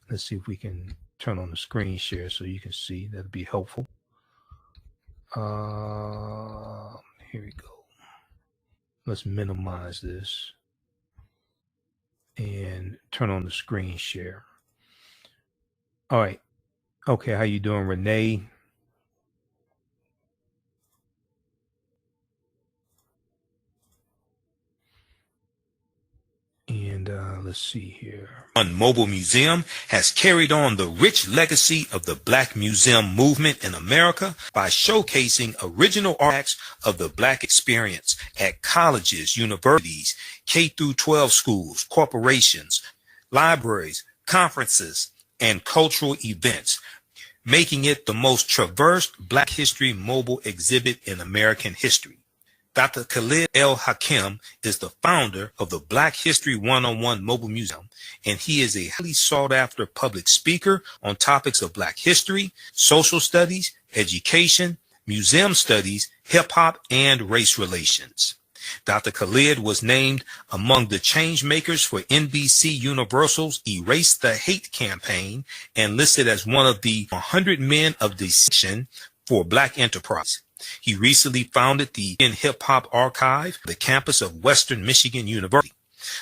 let's see if we can turn on the screen share so you can see. That'd be helpful. Here we go. Let's minimize this and turn on the screen share. All right. Okay. How you doing, Renee? And let's see here. One mobile museum has carried on the rich legacy of the Black Museum movement in America by showcasing original artifacts of the Black experience at colleges, universities, K-12 schools, corporations, libraries, conferences, and cultural events, making it the most traversed Black history mobile exhibit in American history. Dr. Khalid El Hakim is the founder of the Black History 101 Mobile Museum, and he is a highly sought-after public speaker on topics of Black history, social studies, education, museum studies, hip-hop, and race relations. Dr. Khalid was named among the change makers for NBC Universal's Erase the Hate campaign and listed as one of the 100 men of distinction for Black enterprise. He recently founded the Hip Hop Archive, the campus of Western Michigan University.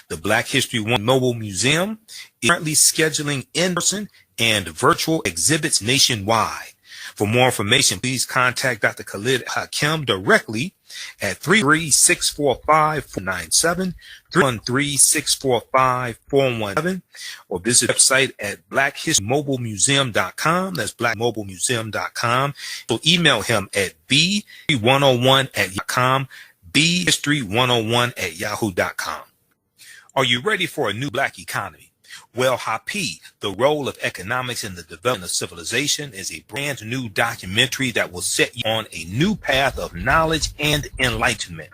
The Black History 1 Mobile Museum is currently scheduling in-person and virtual exhibits nationwide. For more information, please contact Dr. Khalid Hakim directly at 313-645-497, 313-645-417, or visit the website at blackhistorymobilemuseum.com. That's blackmobilemuseum.com. So email him at b101@yahoo.com, bhistory101@yahoo.com. Are you ready for a new Black economy? Well, Happy, The Role of Economics in the Development of Civilization, is a brand new documentary that will set you on a new path of knowledge and enlightenment.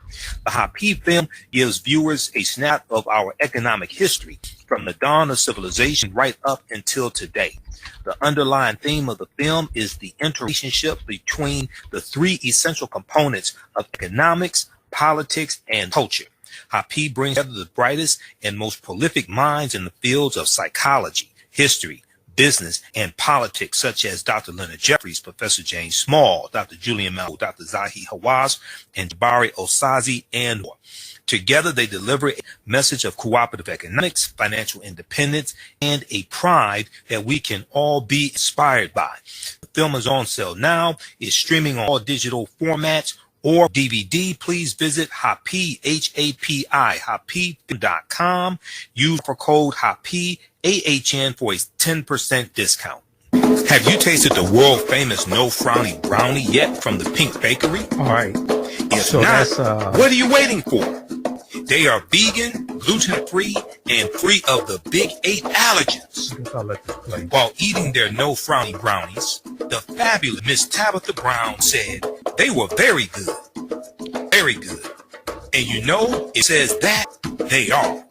The Happy film gives viewers a snap of our economic history from the dawn of civilization right up until today. The underlying theme of the film is the interrelationship between the three essential components of economics, politics, and culture. Happy brings together the brightest and most prolific minds in the fields of psychology, history, business, and politics, such as Dr. Leonard Jeffries, Professor James Small, Dr. Julian Malveaux, Dr. Zahi Hawass, and Jabari Osazi, and more. Together, they deliver a message of cooperative economics, financial independence, and a pride that we can all be inspired by. The film is on sale now. It's streaming on all digital formats or DVD. Please visit Happy, Hapi, happy.com. Use for code Happy, AHN, for a 10% discount. Have you tasted the world famous No Frowny Brownie yet from the Pink Bakery? All right. If so not, what are you waiting for? They are vegan, gluten-free, and free of the big 8 allergens. While eating their No Frowny Brownies, the fabulous Miss Tabitha Brown said they were very good. Very good. And you know, it says that they are.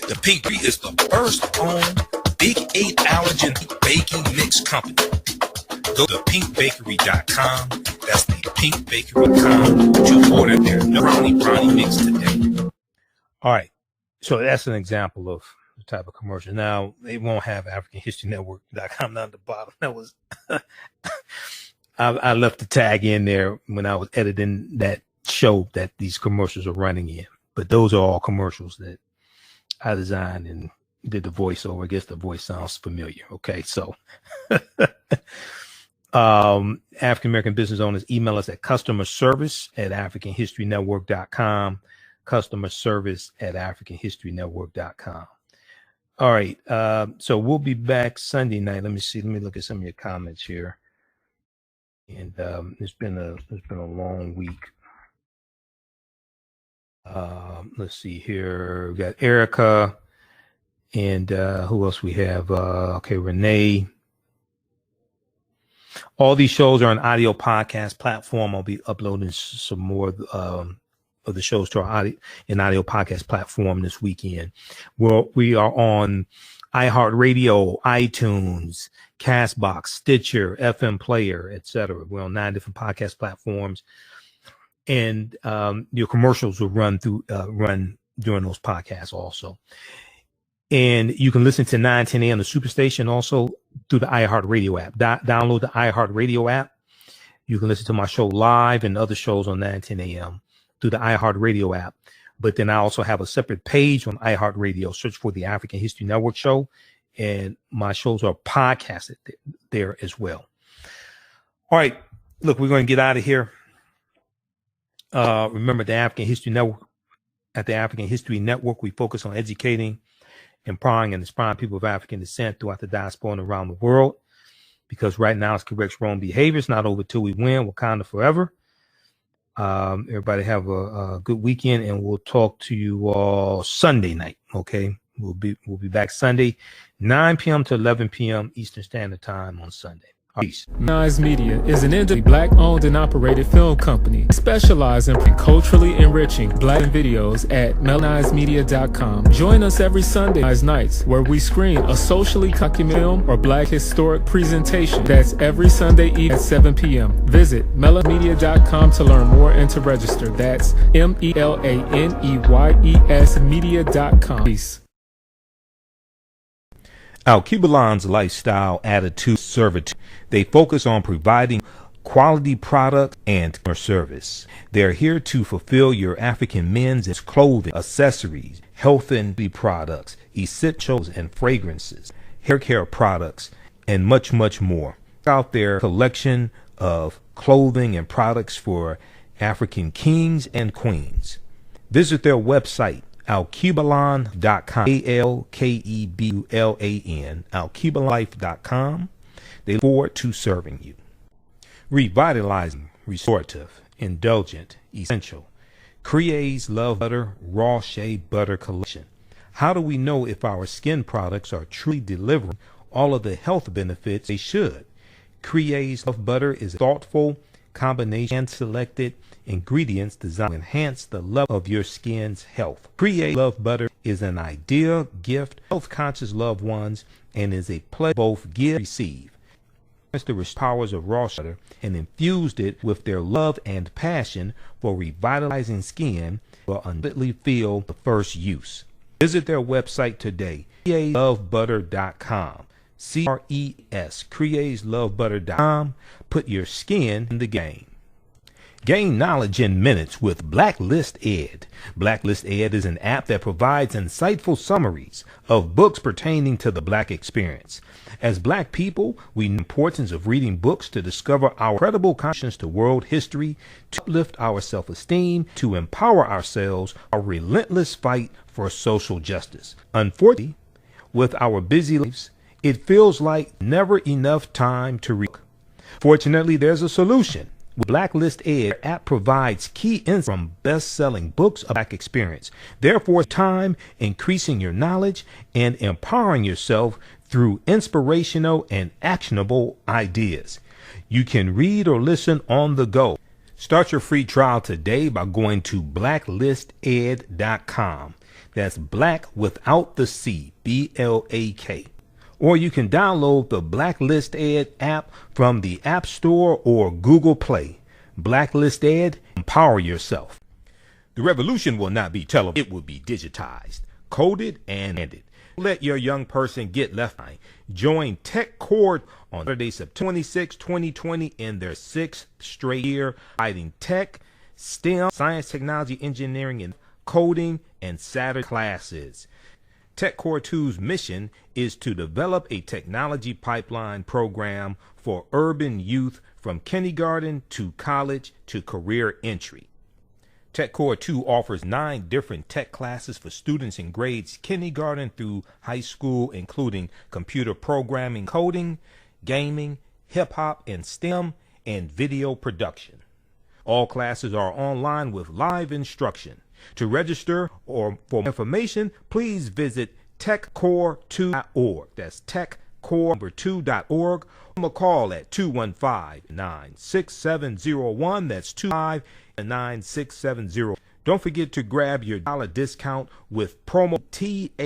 The Pink Bakery is the first owned Big 8 allergen baking mix company. Go to pinkbakery.com. That's the pinkbakery.com to order their No Frowny Brownie mix today. All right. So that's an example of the type of commercial. Now, they won't have AfricanHistoryNetwork.com down at the bottom. That was, I left the tag in there when I was editing that show that these commercials are running in. But those are all commercials that I designed and did the voiceover. I guess the voice sounds familiar. Okay. So, African-American business owners, email us at customerservice@AfricanHistoryNetwork.com. customerservice@AfricanHistoryNetwork.com. All right. So we'll be back Sunday night. Let me see. Let me look at some of your comments here. And it's been a long week. Let's see here. We got Erica and who else we have? Okay, Renee. All these shows are on audio podcast platform. I'll be uploading some more of the shows to our audio podcast platform this weekend. We are on iHeartRadio, iTunes, Castbox, Stitcher, FM Player, etc. We're on 9 different podcast platforms, and your commercials will run during those podcasts also. And you can listen to 910 a.m. the Superstation also through the iHeartRadio app. Download the iHeartRadio app. You can listen to my show live and other shows on 910 a.m. through the iHeartRadio app. But then I also have a separate page on iHeartRadio. Search for the African History Network show, and my shows are podcasted there as well. All right, look, we're going to get out of here. Remember the African History Network. At the African History Network, we focus on educating, empowering, and inspiring people of African descent throughout the diaspora and around the world. Because right now it's correct wrong behavior. It's not over till we win. Wakanda forever. Everybody have a good weekend, and we'll talk to you all Sunday night. Okay, we'll be back Sunday, 9 p.m. to 11 p.m. Eastern Standard Time on Sunday. Peace. Melanize Media is an independent Black-owned and operated film company specializing in culturally enriching Black videos at melanizemedia.com. Join us every Sunday nights where we screen a socially documented film or Black historic presentation. That's every Sunday evening at 7 p.m. Visit melanizemedia.com to learn more and to register. That's MELANEYES media.com. Peace. Al-Qibalan's lifestyle, attitude, servitude. They focus on providing quality products and customer service. They're here to fulfill your African men's clothing, accessories, health and beauty products, essentials and fragrances, hair care products, and much, much more. Out their collection of clothing and products for African kings and queens. Visit their website, alkebulan.com, ALKEBULAN, alkebulanlife.com. They look forward to serving you. Revitalizing, restorative, indulgent, essential. Crea's Love Butter Raw Shea Butter Collection. How do we know if our skin products are truly delivering all of the health benefits they should? Crea's Love Butter is a thoughtful combination and selected ingredients designed to enhance the level of your skin's health. Crea's Love Butter is an ideal gift to health-conscious loved ones and is a pleasure both give and receive. The powers of raw butter and infused it with their love and passion for revitalizing skin will undoubtedly feel the first use. Visit their website today, crealovbutter.com. CRES, crealovbutter.com. Put your skin in the game. Gain knowledge in minutes with Blacklist Ed. Blacklist Ed is an app that provides insightful summaries of books pertaining to the Black experience. As Black people, we know the importance of reading books to discover our incredible contributions to world history, to uplift our self-esteem, to empower ourselves, our relentless fight for social justice. Unfortunately, with our busy lives, it feels like never enough time to read. Fortunately, there's a solution. Blacklist Ed app provides key insights from best-selling books of Black experience. Therefore, time increasing your knowledge and empowering yourself through inspirational and actionable ideas. You can read or listen on the go. Start your free trial today by going to blacklisted.com. That's Black without the C, BLAK. Or you can download the Blacklist Ed app from the App Store or Google Play. Blacklist Ed, empower yourself. The revolution will not be televised. It will be digitized, coded, and edited. Let your young person get left behind. Join TechCore on Saturday, September 26, 2020 in their 6th straight year, providing tech, STEM, science, technology, engineering, and coding, and Saturday classes. TechCore 2's mission is to develop a technology pipeline program for urban youth from kindergarten to college to career entry. TechCore 2 offers 9 different tech classes for students in grades kindergarten through high school, including computer programming, coding, gaming, hip-hop and STEM, and video production. All classes are online with live instruction. To register or for more information, please visit techcore2.org. That's techcore2.org. Give a call at 215-96701. That's 259-9670. Don't forget to grab your dollar discount with promo TA.